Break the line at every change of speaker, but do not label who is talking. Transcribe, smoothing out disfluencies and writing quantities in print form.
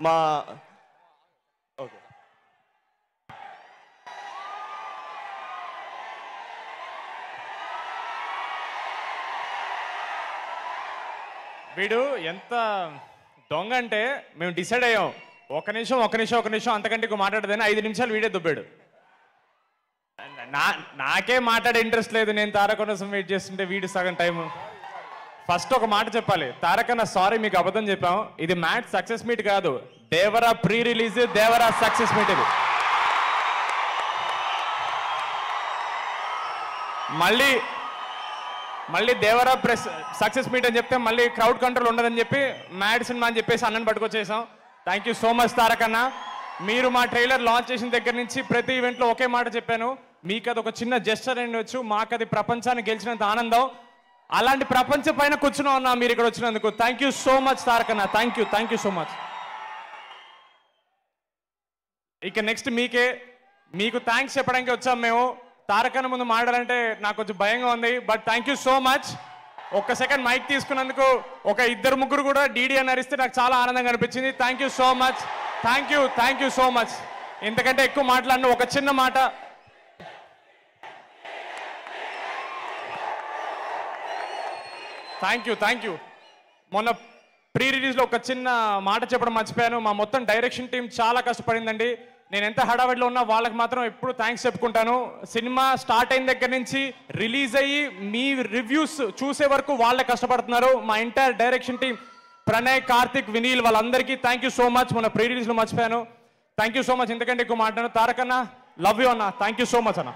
మా ఓకే
వీడు ఎంత దొంగ అంటే మేము డిసైడ్ అయ్యాం ఒక నిమిషం అంతకంటే ఎక్కువ మాట్లాడదని 5 నిమిషాలు వీడే దుబ్బాడు. నాకే మాట్లాడే ఇంట్రెస్ట్ లేదు, నేను తారక కోసం వెయిట్ చేస్తుంటే వీడు సగం టైం. ఫస్ట్ ఒక మాట చెప్పాలి, తారకన్న సారీ మీకు అబద్ధం చెప్పాం, ఇది మ్యాచ్ సక్సెస్ మీట్ కాదు, Devara pre release, Devara success meet. ఇది మళ్ళీ దేవరా ప్రెస్ సక్సెస్ మీట్ అని చెప్తే మళ్ళీ క్రౌడ్ కంట్రోల్ ఉండదని చెప్పి మ్యాడ్ సినిమా అని చెప్పేసి అన్నని పట్టుకొచ్చేసాం. థ్యాంక్ యూ సో మచ్ తారకన్న. మీరు మా ట్రైలర్ లాంచ్ చేసిన దగ్గర నుంచి ప్రతి ఈవెంట్లో ఒకే మాట చెప్పాను, మీకు అది ఒక చిన్న జెస్చర్ అయ్యొచ్చు, మాకు అది ప్రపంచాన్ని గెలిచినంత ఆనందం. అలాంటి ప్రపంచం పైన కూర్చున్నాం అన్న మీరు ఇక్కడ వచ్చినందుకు. థ్యాంక్ యూ సో మచ్ తారకన్న, థ్యాంక్ యూ సో మచ్. ఇక నెక్స్ట్ మీకు థ్యాంక్స్ చెప్పడానికి వచ్చాం మేము. తారకన్న ముందు మాట్లాడాలంటే నాకు కొంచెం భయంగా ఉంది, but thank you so much. ఒక్క సెకండ్ మైక్ తీసుకున్నందుకు ఒక 2-3 కూడా డీడీ అని అరిస్తే నాకు చాలా ఆనందంగా అనిపించింది. Thank you so much, thank you so much. ఇంతకంటే ఎక్కువ మాట్లాడిన ఒక చిన్న మాట, థ్యాంక్ యూ. మొన్న ప్రీ రిలీజ్లో ఒక చిన్న మాట చెప్పడం మర్చిపోయాను. మా మొత్తం డైరెక్షన్ టీం చాలా కష్టపడిందండి. నేను ఎంత హడావిడిలో ఉన్నా వాళ్ళకి మాత్రం ఎప్పుడు థ్యాంక్స్ చెప్పుకుంటాను. సినిమా స్టార్ట్ అయిన దగ్గర నుంచి రిలీజ్ అయ్యి మీ రివ్యూస్ చూసే వరకు వాళ్ళే కష్టపడుతున్నారు. మా entire direction team, Pranay, Karthik, Vineel, వాళ్ళందరికీ థ్యాంక్ యూ సో మచ్. మొన్న ప్రీ రిలీజ్లో మర్చిపోయాను. Thank you so much. ఎందుకంటే ఎక్కువ మాట్లాడాను. తారకన్న, లవ్ యూ అన్న, థ్యాంక్ యూ సో మచ్ అన్న.